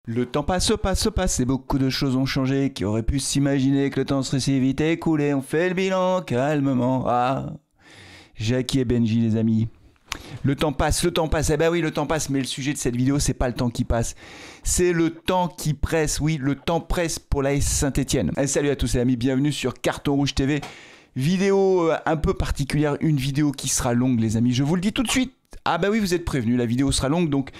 Le temps passe, et beaucoup de choses ont changé. Qui aurait pu s'imaginer que le temps serait si vite écoulé? On fait le bilan calmement. Ah, Jackie et Benji, les amis. Le temps passe. Eh ben oui, le temps passe, mais le sujet de cette vidéo, c'est pas le temps qui passe. C'est le temps qui presse. Oui, le temps presse pour l'AS Saint-Etienne. Salut à tous les amis, bienvenue sur Carton Rouge TV. Vidéo un peu particulière, une vidéo qui sera longue, les amis. Je vous le dis tout de suite. Ah bah oui, vous êtes prévenus, la vidéo sera longue, donc...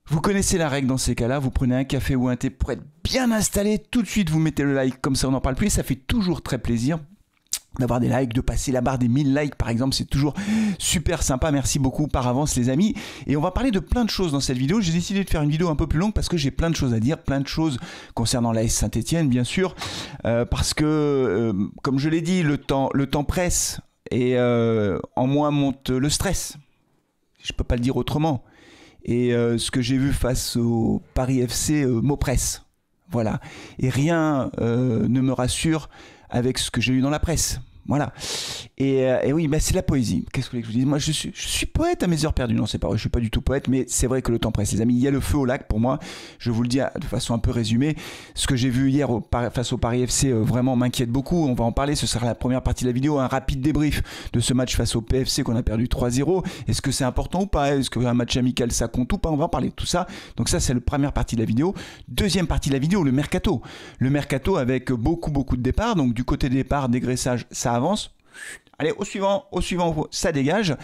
Vous connaissez la règle dans ces cas-là, vous prenez un café ou un thé pour être bien installé, tout de suite vous mettez le like, comme ça on n'en parle plus, et ça fait toujours très plaisir d'avoir des likes, de passer la barre des 1000 likes par exemple, c'est toujours super sympa, merci beaucoup par avance les amis. Et on va parler de plein de choses dans cette vidéo, j'ai décidé de faire une vidéo un peu plus longue parce que j'ai plein de choses à dire, plein de choses concernant l'AS Saint-Etienne bien sûr, parce que comme je l'ai dit, le temps presse et en moi monte le stress, je peux pas le dire autrement. Et ce que j'ai vu face au Paris FC m'oppresse. Voilà. Et rien ne me rassure avec ce que j'ai lu dans la presse. Voilà. Et oui, bah c'est la poésie. Qu'est-ce que vous voulez que je vous dise? Moi, je suis poète à mes heures perdues. Non, c'est pas vrai, je suis pas du tout poète, mais c'est vrai que le temps presse, les amis. Il y a le feu au lac pour moi. Je vous le dis de façon un peu résumée. Ce que j'ai vu hier face au Paris FC vraiment m'inquiète beaucoup. On va en parler. Ce sera la première partie de la vidéo. Un rapide débrief de ce match face au PFC qu'on a perdu 3-0. Est-ce que c'est important ou pas? Est-ce qu'un match amical ça compte ou pas? On va en parler de tout ça. Donc ça, c'est la première partie de la vidéo. Deuxième partie de la vidéo, le mercato. Le mercato avec beaucoup de départs. Donc du côté des départs, dégraissage, ça avance. Allez, au suivant, ça dégage.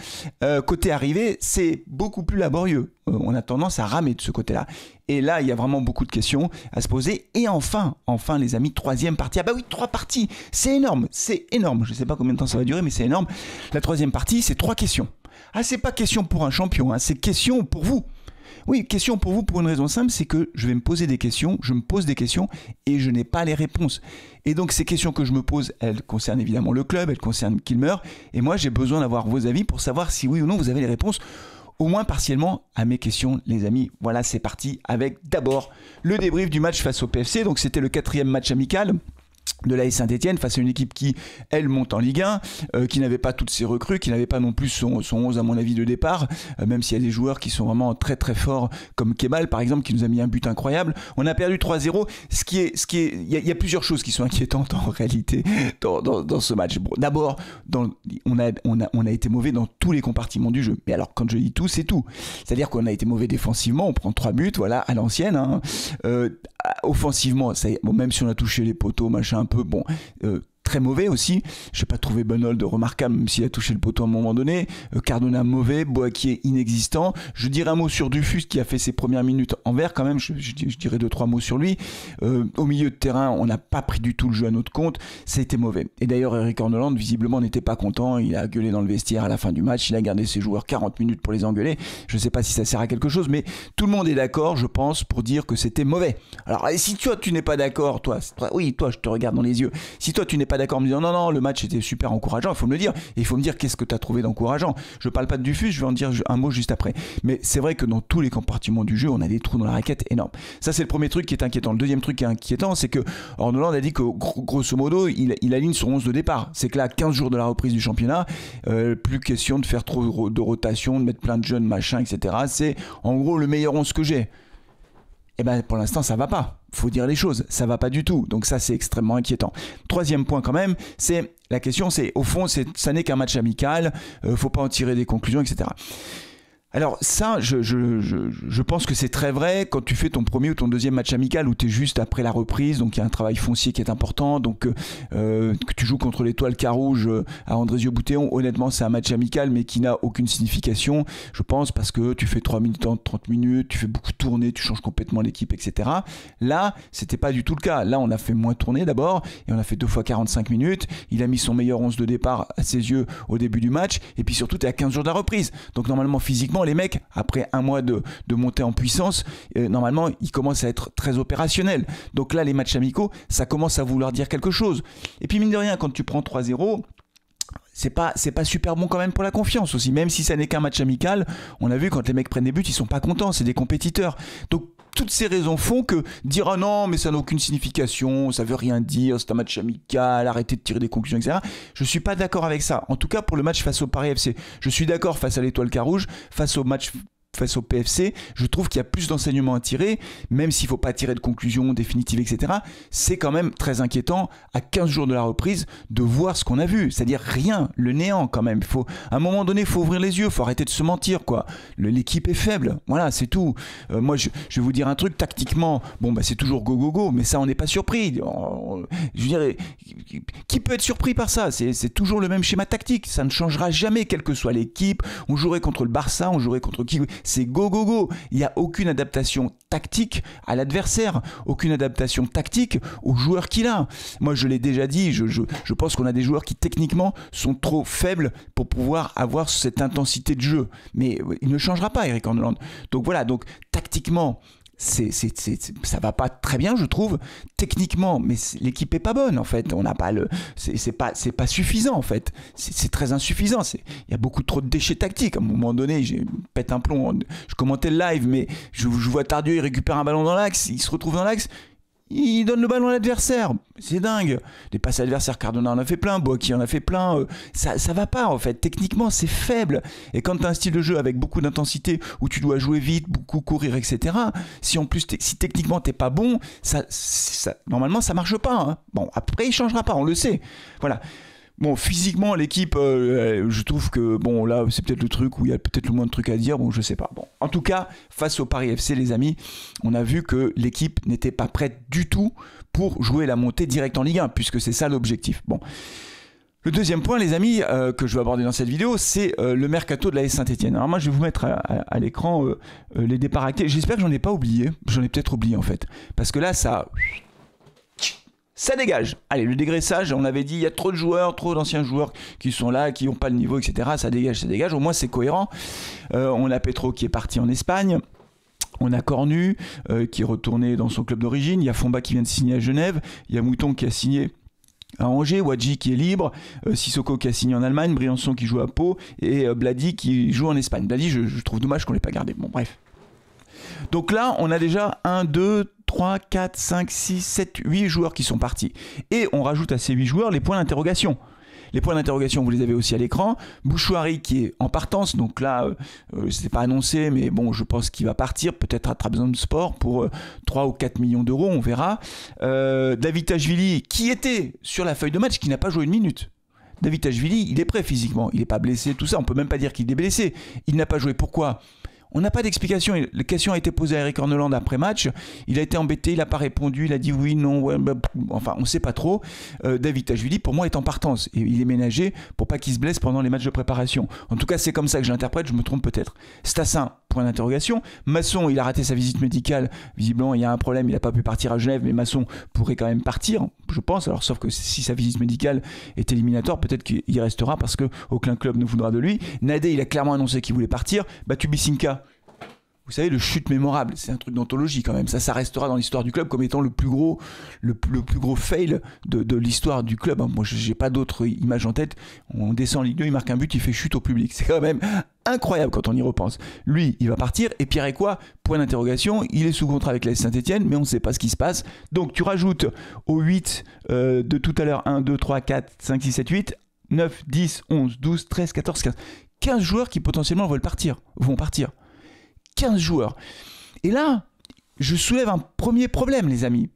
Côté arrivée, c'est beaucoup plus laborieux. On a tendance à ramer de ce côté-là. Et là, il y a vraiment beaucoup de questions à se poser. Et enfin les amis, troisième partie. Ah bah oui, 3 parties, c'est énorme, c'est énorme. Je ne sais pas combien de temps ça va durer, mais c'est énorme. La troisième partie, c'est 3 questions. Ah, c'est pas question pour un champion, hein, c'est question pour vous. Oui, question pour vous pour une raison simple, c'est que je vais me poser des questions, je me pose des questions et je n'ai pas les réponses. Et donc ces questions que je me pose, elles concernent évidemment le club, elles concernent Kilmer, et moi j'ai besoin d'avoir vos avis pour savoir si oui ou non vous avez les réponses, au moins partiellement, à mes questions les amis. Voilà, c'est parti avec d'abord le débrief du match face au PFC, donc c'était le 4e match amical de l'AS Saint-Etienne face à une équipe qui, elle, monte en Ligue 1, qui n'avait pas toutes ses recrues, qui n'avait pas non plus son 11 à mon avis de départ, même s'il y a des joueurs qui sont vraiment très forts, comme Kebal par exemple, qui nous a mis un but incroyable. On a perdu 3-0, il y a plusieurs choses qui sont inquiétantes en réalité dans ce match. Bon, d'abord, on a été mauvais dans tous les compartiments du jeu. Mais alors quand je dis tout, c'est tout. C'est-à-dire qu'on a été mauvais défensivement, on prend 3 buts, voilà, à l'ancienne, hein. Offensivement, ça y est, bon, même si on a touché les poteaux, machin un peu, bon, très mauvais aussi. Je n'ai pas trouvé Bonold remarquable, même s'il a touché le poteau à un moment donné. Cardona mauvais, Boakier inexistant. Je dirais un mot sur Dufus qui a fait ses premières minutes en vert quand même. Je dirais 2-3 mots sur lui. Au milieu de terrain, on n'a pas pris du tout le jeu à notre compte. Ça a été mauvais. Et d'ailleurs, Eric Orneland, visiblement, n'était pas content. Il a gueulé dans le vestiaire à la fin du match. Il a gardé ses joueurs 40 minutes pour les engueuler. Je ne sais pas si ça sert à quelque chose, mais tout le monde est d'accord, je pense, pour dire que c'était mauvais. Alors, si toi, tu n'es pas d'accord, toi, je te regarde dans les yeux. Si toi, tu n'es pas d'accord en me disant non, le match était super encourageant, il faut me le dire. Et il faut me dire qu'est-ce que tu as trouvé d'encourageant. Je parle pas de Dufus, je vais en dire un mot juste après. Mais c'est vrai que dans tous les compartiments du jeu, on a des trous dans la raquette énormes. Ça, c'est le premier truc qui est inquiétant. Le deuxième truc qui est inquiétant, c'est que Orneland a dit que grosso modo, il aligne son 11 de départ. C'est que là, 15 jours de la reprise du championnat, plus question de faire trop de rotation, de mettre plein de jeunes, machin, etc. C'est en gros le meilleur 11 que j'ai. Et ben pour l'instant ça va pas, faut dire les choses, ça va pas du tout, donc ça c'est extrêmement inquiétant. Troisième point quand même, c'est la question, c'est au fond ça n'est qu'un match amical, faut pas en tirer des conclusions, etc. Alors ça, je pense que c'est très vrai quand tu fais ton premier ou ton deuxième match amical où tu es juste après la reprise, donc il y a un travail foncier qui est important, donc que tu joues contre l'Étoile Carouge à Andrézieux-Boutéon, honnêtement c'est un match amical mais qui n'a aucune signification, je pense, parce que tu fais 3 minutes, 30 minutes, tu fais beaucoup tourner, tu changes complètement l'équipe, etc. Là, c'était pas du tout le cas. Là, on a fait moins tourner d'abord et on a fait 2 fois 45 minutes, il a mis son meilleur 11 de départ à ses yeux au début du match et puis surtout tu es à 15 jours de la reprise, donc normalement physiquement les mecs, après un mois de montée en puissance, normalement, ils commencent à être très opérationnels. Donc là, les matchs amicaux, ça commence à vouloir dire quelque chose. Et puis, mine de rien, quand tu prends 3-0, c'est pas super bon quand même pour la confiance aussi. Même si ça n'est qu'un match amical, on a vu quand les mecs prennent des buts, ils sont pas contents, c'est des compétiteurs. Donc, toutes ces raisons font que dire ah non mais ça n'a aucune signification, ça veut rien dire, c'est un match amical, arrêtez de tirer des conclusions, etc. Je suis pas d'accord avec ça. En tout cas pour le match face au Paris FC, je suis d'accord face à l'Étoile Carouge, face au match face au PFC, je trouve qu'il y a plus d'enseignements à tirer, même s'il ne faut pas tirer de conclusion définitive, etc. C'est quand même très inquiétant, à 15 jours de la reprise, de voir ce qu'on a vu. C'est-à-dire rien, le néant quand même. À un moment donné, il faut ouvrir les yeux, il faut arrêter de se mentir, quoi. L'équipe est faible, voilà, c'est tout. Moi, je vais vous dire un truc, tactiquement, bon, c'est toujours go, go, go, mais ça, on n'est pas surpris. Je veux dire, qui peut être surpris par ça? C'est toujours le même schéma tactique, ça ne changera jamais, quelle que soit l'équipe. On jouerait contre le Barça, on jouerait contre qui? C'est go, go, go. Il n'y a aucune adaptation tactique à l'adversaire, aucune adaptation tactique aux joueurs qu'il a. Moi, je l'ai déjà dit, je pense qu'on a des joueurs qui techniquement sont trop faibles pour pouvoir avoir cette intensité de jeu. Mais il ne changera pas, Eric Horneland. Donc voilà, donc tactiquement, ça va pas très bien, je trouve, techniquement, mais l'équipe est pas bonne en fait. On n'a pas c'est pas suffisant en fait. C'est très insuffisant. Il y a beaucoup trop de déchets tactiques. À un moment donné, je pète un plomb. Je commentais le live, mais je vois Tardieu, il récupère un ballon dans l'axe, il se retrouve dans l'axe. Il donne le ballon à l'adversaire, c'est dingue. Les passes à l'adversaire, Cardona en a fait plein, Boaki en a fait plein. Ça va pas en fait, techniquement c'est faible. Et quand tu as un style de jeu avec beaucoup d'intensité, où tu dois jouer vite, beaucoup courir, etc. Si en plus, si techniquement t'es pas bon, normalement ça marche pas. Hein. Bon, après il changera pas, on le sait. Voilà. Bon, physiquement, l'équipe, je trouve que, bon, là, c'est peut-être le truc où il y a peut-être le moins de trucs à dire, bon, je sais pas. Bon, en tout cas, face au Paris FC, les amis, on a vu que l'équipe n'était pas prête du tout pour jouer la montée directe en Ligue 1, puisque c'est ça l'objectif. Bon. Le deuxième point, les amis, que je vais aborder dans cette vidéo, c'est le mercato de l'AS Saint-Etienne. Alors moi, je vais vous mettre à l'écran les départs actés. J'espère que j'en ai pas oublié. J'en ai peut-être oublié, en fait. Parce que là, ça dégage. Allez, le dégraissage, on avait dit, il y a trop de joueurs, trop d'anciens joueurs qui sont là, qui n'ont pas le niveau, etc. Ça dégage. Au moins, c'est cohérent. On a Petro qui est parti en Espagne. On a Cornu qui est retourné dans son club d'origine. Il y a Fomba qui vient de signer à Genève. Il y a Mouton qui a signé à Angers, Wadji qui est libre, Sissoko qui a signé en Allemagne, Briançon qui joue à Pau et Bladi qui joue en Espagne. Bladi, je trouve dommage qu'on ne l'ait pas gardé. Bon, bref. Donc là, on a déjà 1, 2, 3, 4, 5, 6, 7, 8 joueurs qui sont partis. Et on rajoute à ces 8 joueurs les points d'interrogation. Les points d'interrogation, vous les avez aussi à l'écran. Bouchouari qui est en partance, donc là, c'est pas annoncé, mais bon, je pense qu'il va partir, peut-être à Trabzonspor pour 3 ou 4 millions d'euros, on verra. Davitashvili, qui était sur la feuille de match, qui n'a pas joué une minute. Davitashvili, il est prêt physiquement, il n'est pas blessé, tout ça, on peut même pas dire qu'il est blessé. Il n'a pas joué, pourquoi ? On n'a pas d'explication. La question a été posée à Eric Horneland après match. Il a été embêté, il n'a pas répondu, il a dit oui, non, ouais, enfin, on ne sait pas trop. Davitashvili, pour moi, est en partance. Et il est ménagé pour pas qu'il se blesse pendant les matchs de préparation. En tout cas, c'est comme ça que j'interprète, je me trompe peut-être. Stassin, point d'interrogation. Masson, il a raté sa visite médicale. Visiblement, il y a un problème, il n'a pas pu partir à Genève, mais Masson pourrait quand même partir, je pense. Alors, sauf que si sa visite médicale est éliminatoire, peut-être qu'il restera parce qu'aucun club ne voudra de lui. Nadé, il a clairement annoncé qu'il voulait partir. Tubisinka, vous savez, le chute mémorable, c'est un truc d'anthologie quand même. Ça restera dans l'histoire du club comme étant le plus gros fail de l'histoire du club. Moi, j'ai pas d'autre image en tête. On descend en Ligue 2, il marque un but, il fait chute au public. C'est quand même incroyable quand on y repense. Lui, il va partir. Et Pierre et quoi ? Point d'interrogation. Il est sous contrat avec l'AS Saint-Etienne, mais on ne sait pas ce qui se passe. Donc, tu rajoutes aux 8 de tout à l'heure 1, 2, 3, 4, 5, 6, 7, 8, 9, 10, 11, 12, 13, 14, 15. 15 joueurs qui potentiellement vont partir. 15 joueurs. Et là, je soulève un premier problème, les amis.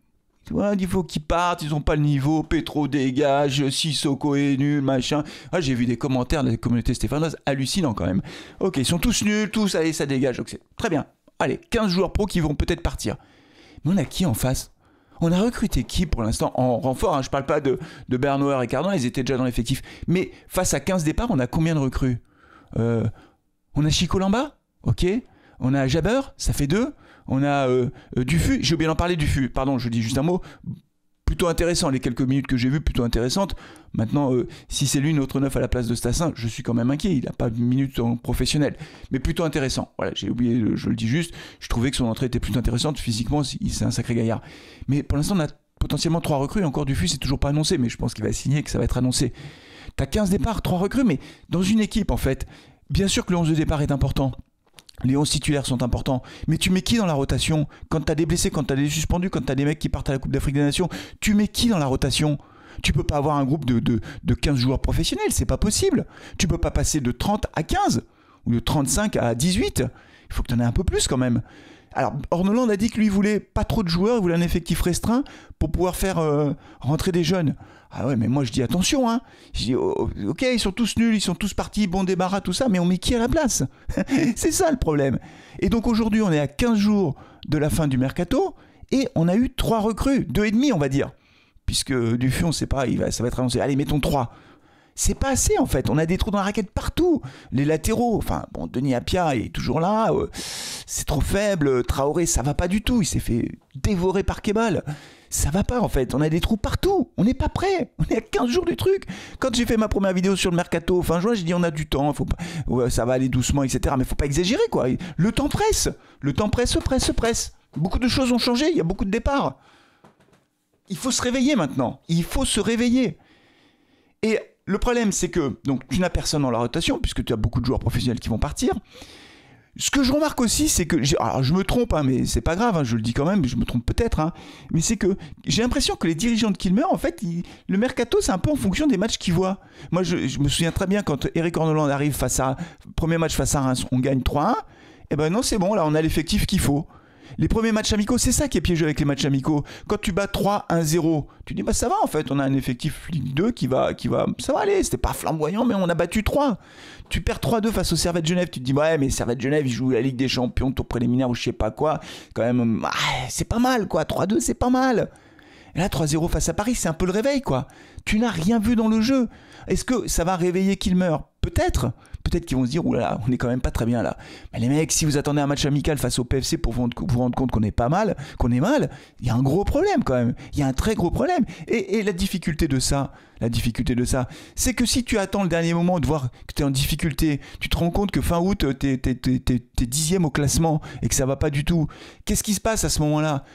Il faut qu'ils partent, ils n'ont pas le niveau, Petro dégage, Sissoko est nul, machin. Ah, j'ai vu des commentaires de la communauté stéphanoise hallucinants quand même. Ok, ils sont tous nuls, tous, allez, ça dégage. Donc très bien. Allez, 15 joueurs pro qui vont peut-être partir. Mais on a qui en face ? On a recruté qui pour l'instant en renfort, hein, je ne parle pas de Bernauer et Cardona, ils étaient déjà dans l'effectif. Mais face à 15 départs, on a combien de recrues ? On a Chico Lamba, ok. On a Jabber, ça fait 2. On a Dufus, j'ai oublié d'en parler, Dufus. Pardon, je dis juste un mot. Plutôt intéressant, les quelques minutes que j'ai vues, plutôt intéressantes. Maintenant, si c'est lui, notre neuf à la place de Stassin, je suis quand même inquiet. Il n'a pas de minutes en professionnel. Mais plutôt intéressant. Voilà, j'ai oublié, je le dis juste. Je trouvais que son entrée était plutôt intéressante. Physiquement, c'est un sacré gaillard. Mais pour l'instant, on a potentiellement 3 recrues. Encore Dufus, c'est toujours pas annoncé. Mais je pense qu'il va signer et que ça va être annoncé. T'as 15 départs, 3 recrues. Mais dans une équipe, en fait, bien sûr que le 11 de départ est important. Les 11 titulaires sont importants, mais tu mets qui dans la rotation ? Quand tu as des blessés, quand tu as des suspendus, quand tu as des mecs qui partent à la Coupe d'Afrique des Nations, tu mets qui dans la rotation ? Tu peux pas avoir un groupe de 15 joueurs professionnels, c'est pas possible. Tu peux pas passer de 30 à 15 ou de 35 à 18. Il faut que tu en aies un peu plus quand même. Alors, Orneland a dit que lui, il voulait pas trop de joueurs, il voulait un effectif restreint pour pouvoir faire rentrer des jeunes. Ah ouais, mais moi je dis attention, hein. Je dis, ok, ils sont tous nuls, ils sont tous partis, bon débarras, tout ça, mais on met qui à la place? C'est ça le problème. Et donc aujourd'hui, on est à 15 jours de la fin du mercato, et on a eu 3 recrues, 2,5 on va dire. Puisque Dufus, on sait pas, ça va être annoncé. Allez, mettons 3. C'est pas assez en fait, on a des trous dans la raquette partout. Les latéraux, enfin bon, Denis Appiah est toujours là, c'est trop faible, Traoré ça va pas du tout, il s'est fait dévorer par Kebal. Ça va pas en fait, on a des trous partout, on n'est pas prêt, on est à 15 jours du truc. Quand j'ai fait ma première vidéo sur le mercato fin juin, j'ai dit on a du temps, faut pas, ouais, ça va aller doucement, etc. Mais faut pas exagérer quoi, le temps presse, presse. Beaucoup de choses ont changé, il y a beaucoup de départs. Il faut se réveiller maintenant, il faut se réveiller. Et le problème, c'est que donc, tu n'as personne dans la rotation, puisque tu as beaucoup de joueurs professionnels qui vont partir. Ce que je remarque aussi, c'est que... Alors, je me trompe, hein, mais c'est pas grave, hein, je le dis quand même, je me trompe peut-être. Hein, mais c'est que j'ai l'impression que les dirigeants de Kilmer, en fait, le mercato, c'est un peu en fonction des matchs qu'ils voient. Moi, je me souviens très bien quand Eric Orneland arrive premier match face à Reims, on gagne 3-1. Eh ben non, c'est bon, là, on a l'effectif qu'il faut. Les premiers matchs amicaux, c'est ça qui est piégeux avec les matchs amicaux. Quand tu bats 3-1-0, tu dis bah ça va en fait, on a un effectif Ligue 2 qui va ça va aller, c'était pas flamboyant mais on a battu 3. Tu perds 3-2 face au Servette Genève, tu te dis ouais mais Servette Genève, ils jouent la Ligue des Champions, tour préliminaire ou je sais pas quoi, quand même c'est pas mal quoi, 3-2 c'est pas mal. Et là 3-0 face à Paris, c'est un peu le réveil quoi. Tu n'as rien vu dans le jeu. Est-ce que ça va réveiller Kilmer? Peut-être qu'ils vont se dire oulala, on est quand même pas très bien là. Mais les mecs, si vous attendez un match amical face au PFC pour vous rendre compte qu'on est pas mal, qu'on est mal, il y a un gros problème quand même. Il y a un très gros problème. Et la difficulté de ça, c'est que si tu attends le dernier moment de voir que tu es en difficulté, tu te rends compte que fin août, t'es 10e au classement et que ça va pas du tout. Qu'est-ce qui se passe à ce moment-là?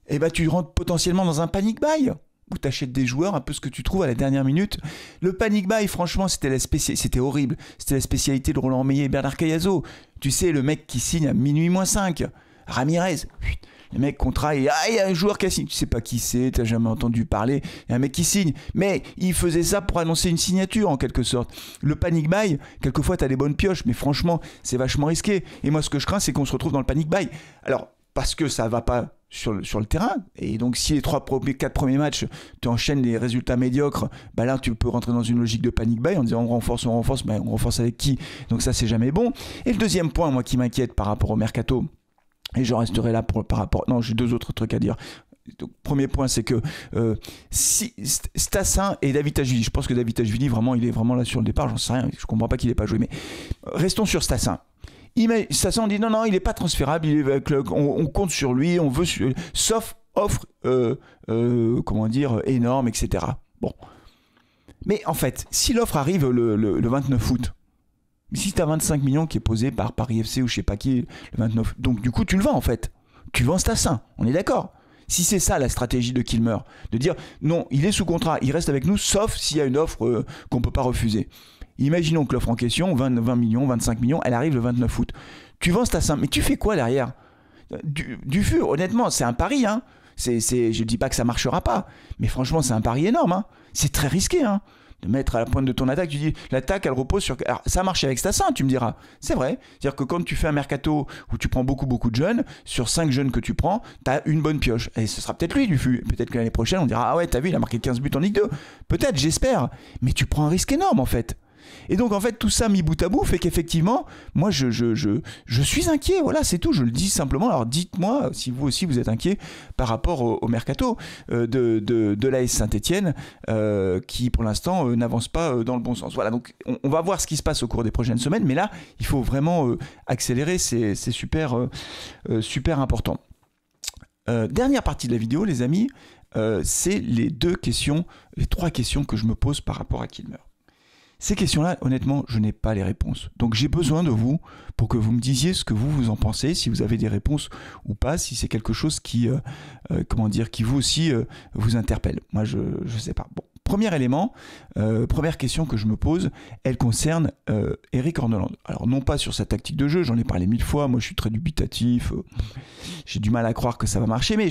Eh ben, tu rentres potentiellement dans un panic buy. Où tu achètes des joueurs, un peu ce que tu trouves à la dernière minute. Le panic buy, franchement, c'était horrible. C'était la spécialité de Roland Meillet et Bernard Cayazo. Tu sais, le mec qui signe à minuit moins 5. Ramirez. Le mec contrat et il y a un joueur qui a signé. Tu sais pas qui c'est, tu n'as jamais entendu parler. Il y a un mec qui signe. Mais il faisait ça pour annoncer une signature en quelque sorte. Le panic buy, quelquefois tu as des bonnes pioches, mais franchement, c'est vachement risqué. Et moi, ce que je crains, c'est qu'on se retrouve dans le panic buy. Alors, parce que ça va pas sur le terrain, et donc si les 4 premiers matchs tu enchaînes les résultats médiocres, bah là tu peux rentrer dans une logique de panic buy en disant on renforce, mais on renforce avec qui? Donc ça c'est jamais bon. Et le deuxième point moi qui m'inquiète par rapport au mercato, et je resterai là par rapport, non j'ai 2 autres trucs à dire. Donc, premier point c'est que si Stassin et David Tachvili, je pense que David Tachvili vraiment il est vraiment là sur le départ, j'en sais rien, je comprends pas qu'il ait pas joué, mais restons sur Stassin. Stassin on dit non il est pas transférable, on compte sur lui, on veut sauf offre énorme, etc. Bon, mais en fait si l'offre arrive le 29 août, si tu as 25 millions qui est posé par Paris FC ou je sais pas qui le 29, donc du coup tu le vends en fait, tu vends Stassin, on est d'accord? Si c'est ça la stratégie de Kilmer, de dire non il est sous contrat, il reste avec nous sauf s'il y a une offre qu'on peut pas refuser. Imaginons que l'offre en question, 20 millions, 25 millions, elle arrive le 29 août. Tu vends Stassin, mais tu fais quoi derrière? Dufus, honnêtement, c'est un pari. Hein. Je ne dis pas que ça ne marchera pas, mais franchement, c'est un pari énorme. Hein. C'est très risqué de mettre à la pointe de ton attaque. Tu dis, l'attaque, elle repose sur... Alors, ça marche avec Stassin, tu me diras. C'est vrai. C'est-à-dire que quand tu fais un mercato où tu prends beaucoup de jeunes, sur 5 jeunes que tu prends, tu as une bonne pioche. Et ce sera peut-être lui, Dufus. Peut-être que l'année prochaine, on dira, ah ouais, t'as vu, il a marqué 15 buts en Ligue 2. Peut-être, j'espère. Mais tu prends un risque énorme, en fait. Et donc en fait tout ça mis bout à bout fait qu'effectivement moi je suis inquiet, voilà c'est tout, je le dis simplement. Alors dites-moi si vous aussi vous êtes inquiet par rapport au mercato de l'AS Saint-Etienne qui pour l'instant n'avance pas dans le bon sens. Voilà, donc on va voir ce qui se passe au cours des prochaines semaines, mais là il faut vraiment accélérer, c'est super important. Dernière partie de la vidéo les amis, c'est les 3 questions que je me pose par rapport à Kilmer. Ces questions-là, honnêtement, je n'ai pas les réponses. Donc j'ai besoin de vous pour que vous me disiez ce que vous en pensez, si vous avez des réponses ou pas, si c'est quelque chose qui vous aussi vous interpelle. Moi, je ne sais pas. Bon, premier élément, première question que je me pose, elle concerne Eric Orneland. Alors non pas sur sa tactique de jeu, j'en ai parlé 1000 fois, moi je suis très dubitatif, j'ai du mal à croire que ça va marcher, mais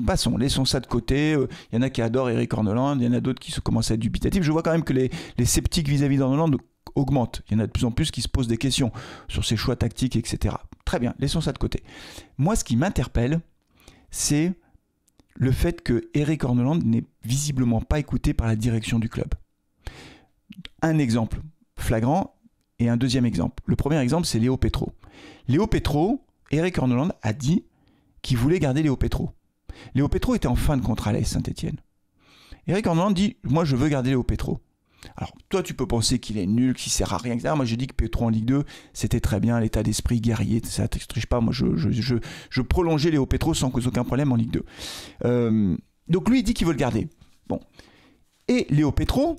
passons, laissons ça de côté. Il y en a qui adorent Eric Orneland, il y en a d'autres qui commencent à être dubitatifs. Je vois quand même que les sceptiques vis-à-vis d'Orneland augmentent. Il y en a de plus en plus qui se posent des questions sur ses choix tactiques, etc. Très bien, laissons ça de côté. Moi, ce qui m'interpelle, c'est le fait que Erik Horneland n'est visiblement pas écouté par la direction du club. Un exemple flagrant et un deuxième exemple. Le premier exemple, c'est Léo Petro. Léo Petro, Erik Horneland a dit qu'il voulait garder Léo Petro. Léo Petro était en fin de contrat à l'AS Saint-Etienne. Erik Horneland dit « Moi, je veux garder Léo Petro ». Alors, toi, tu peux penser qu'il est nul, qu'il sert à rien, etc. Moi, j'ai dit que Petro en Ligue 2, c'était très bien, l'état d'esprit guerrier, ça ne t'extriche pas. Moi, je prolongeais Léo Petro sans aucun problème en Ligue 2. Donc, lui, il dit qu'il veut le garder. Bon. Et Léo Petro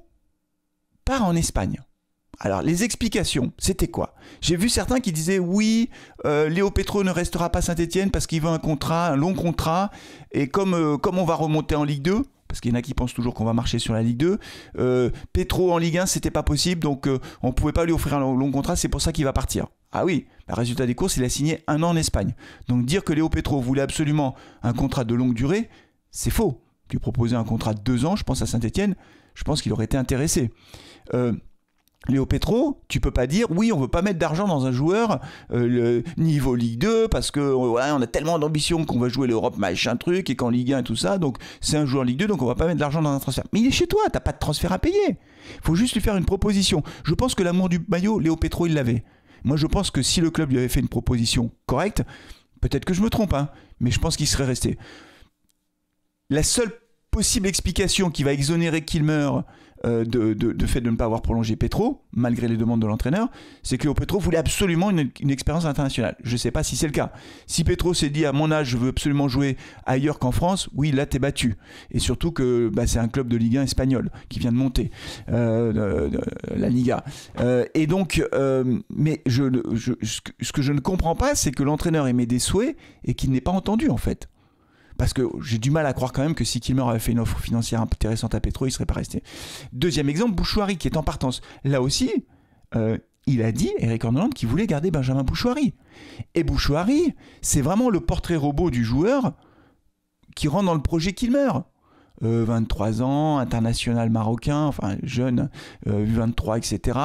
part en Espagne. Alors, les explications, c'était quoi? J'ai vu certains qui disaient oui, Léo Petro ne restera pas à Saint-Etienne parce qu'il veut un long contrat, et comme on va remonter en Ligue 2, parce qu'il y en a qui pensent toujours qu'on va marcher sur la Ligue 2, Petro en Ligue 1, c'était pas possible, donc on ne pouvait pas lui offrir un long contrat, c'est pour ça qu'il va partir. Ah oui, résultat des courses, il a signé 1 an en Espagne. Donc dire que Léo Petro voulait absolument un contrat de longue durée, c'est faux. Tu proposais un contrat de 2 ans, je pense à Saint-Etienne, je pense qu'il aurait été intéressé. Léo Petro, tu peux pas dire oui, on veut pas mettre d'argent dans un joueur niveau Ligue 2 parce que ouais, on a tellement d'ambition qu'on va jouer l'Europe machin truc et qu'en Ligue 1 et tout ça, donc c'est un joueur Ligue 2 donc on va pas mettre d'argent dans un transfert. Mais il est chez toi, t'as pas de transfert à payer. Faut juste lui faire une proposition. Je pense que l'amour du maillot, Léo Petro, il l'avait. Moi je pense que si le club lui avait fait une proposition correcte, peut-être que je me trompe, hein, mais je pense qu'il serait resté. La seule possible explication qui va exonérer Kilmer de fait de ne pas avoir prolongé Petro, malgré les demandes de l'entraîneur, c'est que Léo Petro voulait absolument une expérience internationale. Je ne sais pas si c'est le cas. Si Petro s'est dit à mon âge, je veux absolument jouer ailleurs qu'en France, oui, là t'es battu. Et surtout que c'est un club de Ligue 1 espagnol qui vient de monter, la Liga. Et donc, mais ce que je ne comprends pas, c'est que l'entraîneur émet des souhaits et qu'il n'est pas entendu en fait. Parce que j'ai du mal à croire quand même que si Kilmer avait fait une offre financière intéressante à Petro, il ne serait pas resté. Deuxième exemple, Bouchouari qui est en partance. Là aussi, il a dit, Erik Horneland, qu'il voulait garder Benjamin Bouchouari. Et Bouchouari, c'est vraiment le portrait robot du joueur qui rentre dans le projet Kilmer. 23 ans, international marocain, enfin jeune, 23, etc.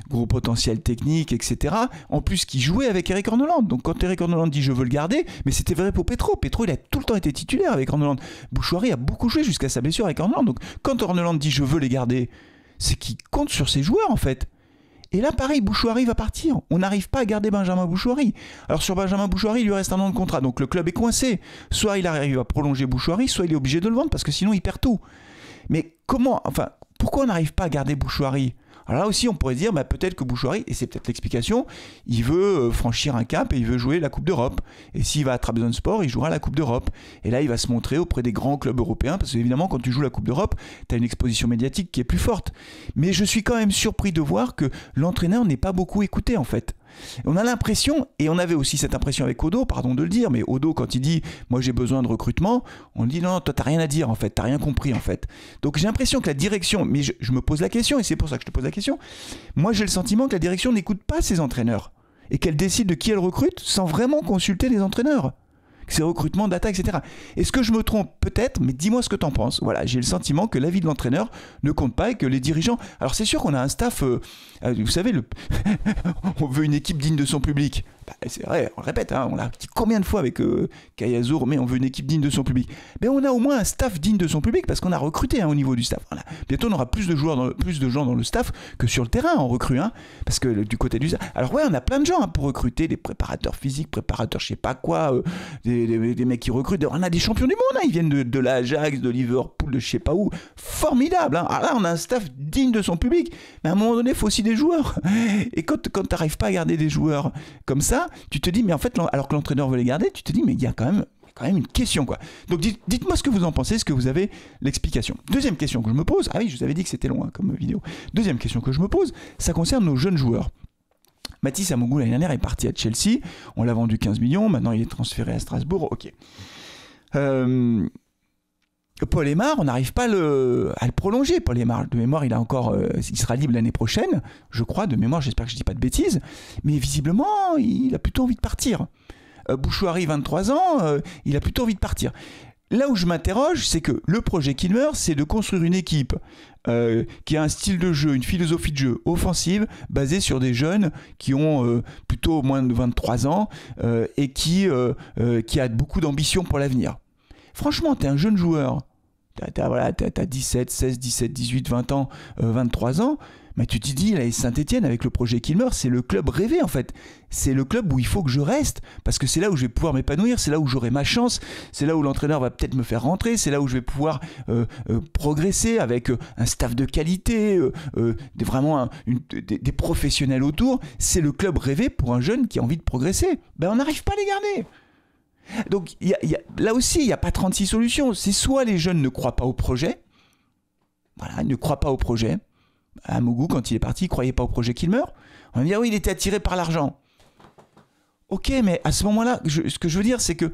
Gros potentiel technique, etc. En plus, qui jouait avec Erik Horneland. Donc quand Erik Horneland dit je veux le garder, mais c'était vrai pour Petro. Petro, il a tout le temps été titulaire avec Horneland. Bouchouari a beaucoup joué jusqu'à sa blessure avec Horneland. Donc quand Horneland dit je veux les garder, c'est qu'il compte sur ses joueurs en fait. Et là, pareil, Bouchouari va partir. On n'arrive pas à garder Benjamin Bouchouari. Alors sur Benjamin Bouchouari, il lui reste 1 an de contrat. Donc le club est coincé. Soit il arrive à prolonger Bouchouari, soit il est obligé de le vendre parce que sinon il perd tout. Mais pourquoi on n'arrive pas à garder Bouchouari? Alors là aussi, on pourrait dire, peut-être que Bouchouari, et c'est peut-être l'explication, il veut franchir un cap et il veut jouer la Coupe d'Europe. Et s'il va à Trabzonspor, il jouera la Coupe d'Europe. Et là, il va se montrer auprès des grands clubs européens, parce qu'évidemment, quand tu joues la Coupe d'Europe, tu as une exposition médiatique qui est plus forte. Mais je suis quand même surpris de voir que l'entraîneur n'est pas beaucoup écouté, en fait. On a l'impression, et on avait aussi cette impression avec Odo, pardon de le dire, mais Odo, quand il dit « moi j'ai besoin de recrutement », on dit « non, toi t'as rien à dire en fait, t'as rien compris en fait ». Donc j'ai l'impression que la direction, mais je me pose la question, et c'est pour ça que je te pose la question, moi j'ai le sentiment que la direction n'écoute pas ses entraîneurs, et qu'elle décide de qui elle recrute sans vraiment consulter les entraîneurs. Ses recrutements, data, etc. Est-ce que je me trompe? Peut-être, mais dis-moi ce que t'en penses. Voilà, j'ai le sentiment que l'avis de l'entraîneur ne compte pas et que les dirigeants... Alors c'est sûr qu'on a un staff, vous savez, on veut une équipe digne de son public. C'est vrai, on le répète, hein, on l'a dit combien de fois avec Kayazour, mais on veut une équipe digne de son public. Mais on a au moins un staff digne de son public parce qu'on a recruté au niveau du staff. Voilà. Bientôt on aura plus de gens dans le staff que sur le terrain on recrute, hein, parce que du côté du staff. Alors ouais, on a plein de gens pour recruter, des préparateurs physiques, préparateurs je sais pas quoi, des mecs qui recrutent. On a des champions du monde, hein, ils viennent de l'Ajax, de Liverpool, de je sais pas où. Formidable, hein. Alors là on a un staff digne de son public, mais à un moment donné il faut aussi des joueurs. Et quand tu n'arrives pas à garder des joueurs comme ça, tu te dis, mais en fait, alors que l'entraîneur veut les garder, tu te dis, mais il y a quand même une question, quoi. Donc dites-moi ce que vous en pensez, est-ce que vous avez l'explication? Deuxième question que je me pose, ah oui, je vous avais dit que c'était long comme vidéo. Deuxième question que je me pose, ça concerne nos jeunes joueurs. Mathis Amougou, l'année dernière, est parti à Chelsea, on l'a vendu 15 millions, maintenant il est transféré à Strasbourg, ok. Paul Aimar, on n'arrive pas à le prolonger. Paul Aimar, de mémoire, il sera libre l'année prochaine, je crois, de mémoire, j'espère que je ne dis pas de bêtises, mais visiblement, il a plutôt envie de partir. Bouchouari, 23 ans, il a plutôt envie de partir. là où je m'interroge, c'est que le projet Kilmer, c'est de construire une équipe qui a un style de jeu, une philosophie de jeu offensive, basée sur des jeunes qui ont plutôt moins de 23 ans et qui a beaucoup d'ambition pour l'avenir. Franchement, tu es un jeune joueur, t'as 17, 16, 17, 18, 20 ans, 23 ans, mais tu te dis, là, Saint-Etienne, avec le projet Kilmer, c'est le club rêvé en fait. C'est le club où il faut que je reste, parce que c'est là où je vais pouvoir m'épanouir, c'est là où j'aurai ma chance, c'est là où l'entraîneur va peut-être me faire rentrer, c'est là où je vais pouvoir progresser avec un staff de qualité, vraiment des professionnels autour. C'est le club rêvé pour un jeune qui a envie de progresser. Ben, on n'arrive pas à les garder. Donc là aussi, il n'y a pas 36 solutions. C'est soit les jeunes ne croient pas au projet, voilà, ils ne croient pas au projet. À Mougou, quand il est parti, il ne croyait pas au projet Kilmer. On va me dire, oui, il était attiré par l'argent. Ok, mais à ce moment-là, ce que je veux dire, c'est que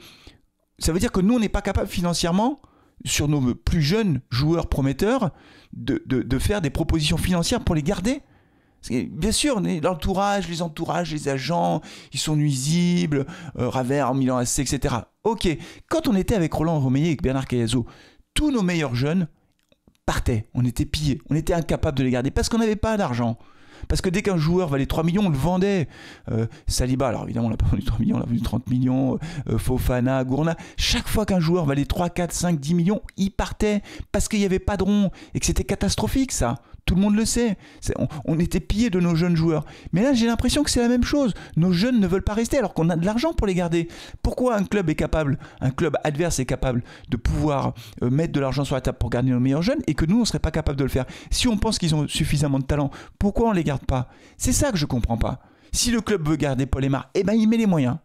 ça veut dire que nous, on n'est pas capable financièrement, sur nos plus jeunes joueurs prometteurs, de faire des propositions financières pour les garder. Bien sûr, l'entourage, les entourages, les agents, ils sont nuisibles, Ravert, Milan AC, etc. Ok, quand on était avec Roland Romeyer et Bernard Cayazo, tous nos meilleurs jeunes partaient, on était pillés, on était incapables de les garder parce qu'on n'avait pas d'argent. Parce que dès qu'un joueur valait 3 millions, on le vendait. Saliba, alors évidemment, on n'a pas vendu 3 millions, on a vendu 30 millions. Fofana, Gourna. Chaque fois qu'un joueur valait 3, 4, 5, 10 millions, il partait parce qu'il n'y avait pas de rond et que c'était catastrophique, ça. Tout le monde le sait. On était pillés de nos jeunes joueurs. Mais là, j'ai l'impression que c'est la même chose. Nos jeunes ne veulent pas rester alors qu'on a de l'argent pour les garder. Pourquoi un club adverse est capable de pouvoir mettre de l'argent sur la table pour garder nos meilleurs jeunes et que nous, on ne serait pas capable de le faire? Si on pense qu'ils ont suffisamment de talent, pourquoi on ne les garde pas? C'est ça que je ne comprends pas. Si le club veut garder Paul Aymar, eh ben, il met les moyens.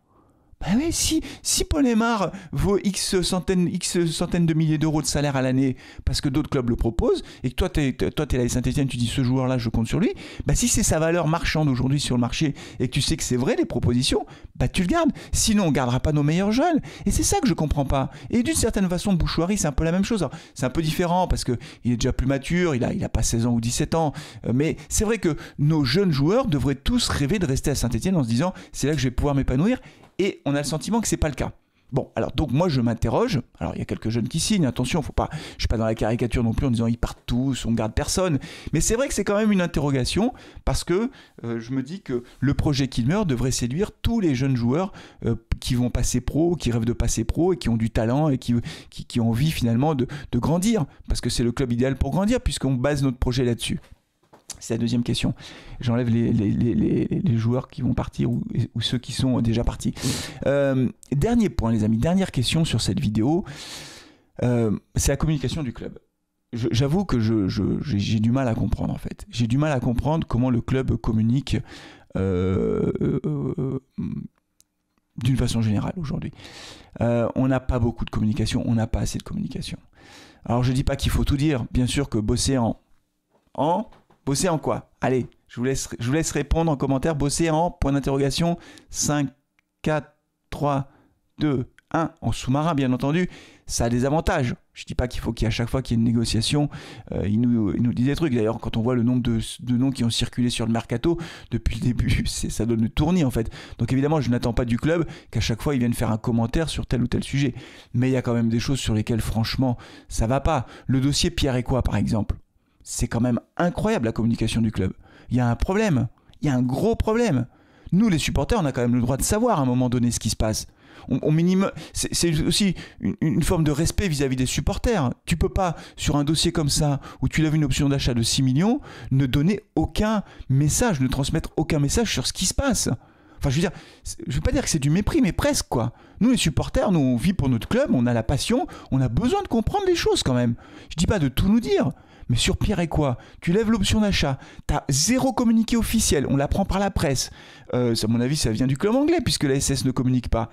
Ben oui, si Paul Aymar vaut X centaines de milliers d'euros de salaire à l'année parce que d'autres clubs le proposent et que toi t'es là à Saint-Etienne, tu dis ce joueur-là, je compte sur lui, ben si c'est sa valeur marchande aujourd'hui sur le marché et que tu sais que c'est vrai les propositions, ben tu le gardes. Sinon, on ne gardera pas nos meilleurs jeunes. Et c'est ça que je ne comprends pas. Et d'une certaine façon, Bouchouari, c'est un peu la même chose. Alors, c'est un peu différent parce qu'il est déjà plus mature, il a pas 16 ans ou 17 ans. Mais c'est vrai que nos jeunes joueurs devraient tous rêver de rester à Saint-Etienne en se disant c'est là que je vais pouvoir m'épanouir. Et on a le sentiment que ce n'est pas le cas. Bon, alors donc moi je m'interroge. Alors il y a quelques jeunes qui signent, attention, je ne suis pas dans la caricature non plus en disant ils partent tous, on ne garde personne. Mais c'est vrai que c'est quand même une interrogation parce que je me dis que le projet Kilmer devrait séduire tous les jeunes joueurs qui vont passer pro, qui rêvent de passer pro et qui ont du talent et qui ont envie finalement de grandir. Parce que c'est le club idéal pour grandir puisqu'on base notre projet là-dessus. C'est la deuxième question. J'enlève les joueurs qui vont partir ou ceux qui sont déjà partis. Dernier point, les amis. Dernière question sur cette vidéo. C'est la communication du club. J'avoue que j'ai du mal à comprendre, en fait. J'ai du mal à comprendre comment le club communique d'une façon générale aujourd'hui. On n'a pas beaucoup de communication. On n'a pas assez de communication. Alors, je ne dis pas qu'il faut tout dire. Bien sûr que bosser bosser en quoi? Allez, je vous laisse répondre en commentaire. Bosser en, point d'interrogation, 5, 4, 3, 2, 1. En sous-marin, bien entendu, ça a des avantages. Je ne dis pas qu'il faut qu'à chaque fois qu'il y ait une négociation, il nous dit des trucs. D'ailleurs, quand on voit le nombre de noms qui ont circulé sur le mercato, depuis le début, ça donne le tournis en fait. Donc évidemment, je n'attends pas du club qu'à chaque fois, ils viennent faire un commentaire sur tel ou tel sujet. Mais il y a quand même des choses sur lesquelles, franchement, ça ne va pas. Le dossier Pierre et quoi, par exemple? C'est quand même incroyable la communication du club. Il y a un problème, il y a un gros problème. Nous les supporters, on a quand même le droit de savoir à un moment donné ce qui se passe. C'est aussi une forme de respect vis-à-vis des supporters. Tu peux pas, sur un dossier comme ça, où tu lèves une option d'achat de 6 millions, ne donner aucun message, ne transmettre aucun message sur ce qui se passe. Enfin, je veux pas dire que c'est du mépris, mais presque, quoi. Nous, les supporters, nous, on vit pour notre club, on a la passion, on a besoin de comprendre les choses, quand même. Je dis pas de tout nous dire. Mais sur Pierre et quoi? Tu lèves l'option d'achat, tu as zéro communiqué officiel, on l'apprend par la presse. À mon avis, ça vient du club anglais puisque la SS ne communique pas.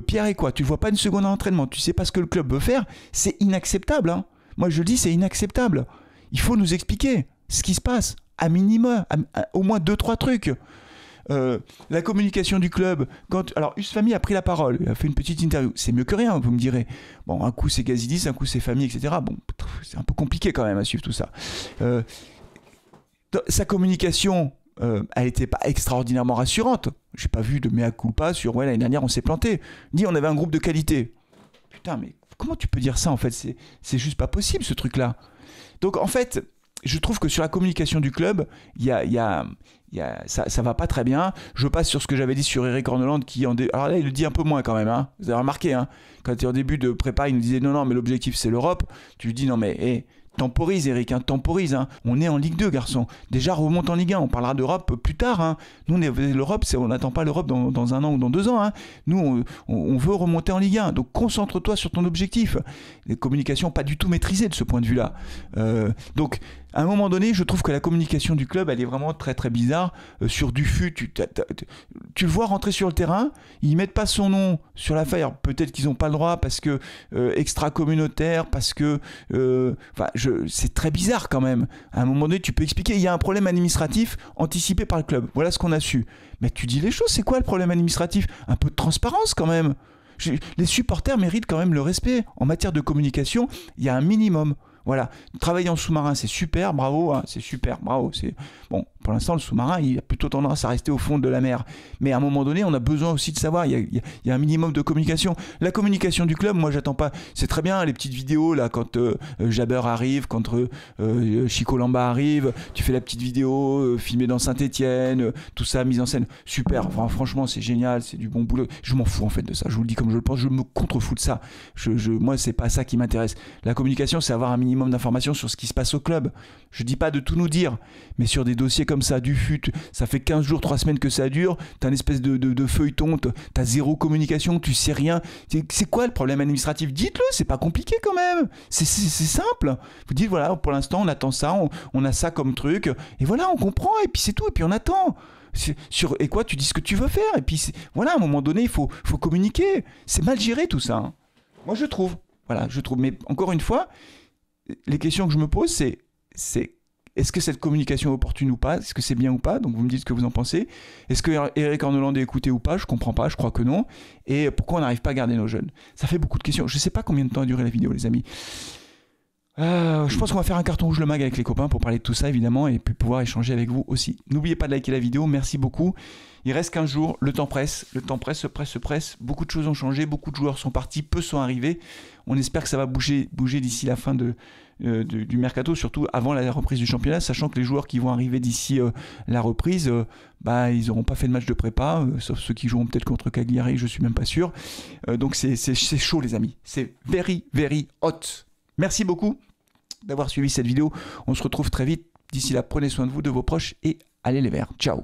Pierre et quoi? Tu ne vois pas une seconde en entraînement, tu ne sais pas ce que le club veut faire, c'est inacceptable. Hein. Moi, je le dis, c'est inacceptable. Il faut nous expliquer ce qui se passe, à minima, au moins 2-3 trucs. La communication du club. Alors, Usfami a pris la parole, il a fait une petite interview. C'est mieux que rien, vous me direz. Bon, un coup c'est Gazidis, un coup c'est Fami, etc. Bon, c'est un peu compliqué quand même à suivre tout ça. Sa communication, elle n'était pas extraordinairement rassurante. J'ai pas vu de mea culpa sur l'année dernière on s'est planté. On avait un groupe de qualité. Putain, mais Comment tu peux dire ça en fait? C'est juste pas possible ce truc-là. Donc en fait, je trouve que sur la communication du club, ça va pas très bien. Je passe sur ce que j'avais dit sur Eric Orneland alors là il le dit un peu moins quand même, hein. Vous avez remarqué, hein, quand il est en début de prépa, il nous disait non mais l'objectif c'est l'Europe. Tu lui dis non mais temporise Eric, hein, temporise, hein. On est en Ligue 2 garçon, déjà remonte en Ligue 1, on parlera d'Europe plus tard, hein. Nous l'Europe, on n'attend pas l'Europe dans 1 an ou dans 2 ans, hein. Nous on veut remonter en Ligue 1, donc concentre-toi sur ton objectif. Les communications pas du tout maîtrisées de ce point de vue là, donc à un moment donné je trouve que la communication du club elle est vraiment très très bizarre. Sur Dufut, tu le vois rentrer sur le terrain, ils mettent pas son nom sur la feuille. Alors, peut-être qu'ils n'ont pas le droit parce que extra-communautaire, parce que c'est très bizarre quand même. À un moment donné, tu peux expliquer, il y a un problème administratif anticipé par le club. Voilà ce qu'on a su. Mais tu dis les choses, c'est quoi le problème administratif? Un peu de transparence quand même. Les supporters méritent quand même le respect. En matière de communication, il y a un minimum. Voilà, travailler en sous-marin, c'est super, bravo, hein, c'est super, bravo. Bon, pour l'instant, le sous-marin, il a plutôt tendance à rester au fond de la mer. Mais à un moment donné, on a besoin aussi de savoir, il y a un minimum de communication. La communication du club, moi, j'attends pas. C'est très bien, les petites vidéos, là, quand Jaber arrive, quand Chico Lamba arrive, tu fais la petite vidéo filmée dans Saint-Étienne, tout ça, mise en scène, super. Enfin, franchement, c'est génial, c'est du bon boulot. Je m'en fous, en fait, de ça. Je vous le dis comme je le pense, je me contrefous de ça. Moi, c'est pas ça qui m'intéresse. La communication, c'est avoir un minimum d'informations sur ce qui se passe au club. Je dis pas de tout nous dire, mais sur des dossiers comme ça, Dufut, ça fait 15 jours, 3 semaines que ça dure, t'as une espèce de feuilleton, t'as zéro communication, tu sais rien. C'est quoi le problème administratif? Dites-le, c'est pas compliqué quand même. C'est simple. Vous dites voilà, pour l'instant on attend ça, on a ça comme truc, et voilà, on comprend, et puis c'est tout, et puis on attend. Et quoi, tu dis ce que tu veux faire, et puis voilà, à un moment donné, il faut communiquer. C'est mal géré tout ça, hein. Moi je trouve. Voilà, je trouve. Mais encore une fois, les questions que je me pose, c'est est-ce que cette communication est opportune ou pas? Est-ce que c'est bien ou pas? Donc vous me dites ce que vous en pensez. Est-ce que Eric Orneland est écouté ou pas? Je comprends pas, je crois que non. Et pourquoi on n'arrive pas à garder nos jeunes? Ça fait beaucoup de questions. Je sais pas combien de temps a duré la vidéo, les amis. Je pense qu'on va faire un carton rouge le mag avec les copains pour parler de tout ça évidemment et puis pouvoir échanger avec vous aussi. N'oubliez pas de liker la vidéo, merci beaucoup. Il reste 15 jours, le temps presse, se presse. Beaucoup de choses ont changé, beaucoup de joueurs sont partis, peu sont arrivés. On espère que ça va bouger d'ici la fin du mercato, surtout avant la reprise du championnat, sachant que les joueurs qui vont arriver d'ici la reprise, ils n'auront pas fait de match de prépa, sauf ceux qui joueront peut-être contre Cagliari, je suis même pas sûr. Donc c'est chaud les amis, c'est very very hot. Merci beaucoup d'avoir suivi cette vidéo. On se retrouve très vite. D'ici là, prenez soin de vous, de vos proches et allez les Verts. Ciao.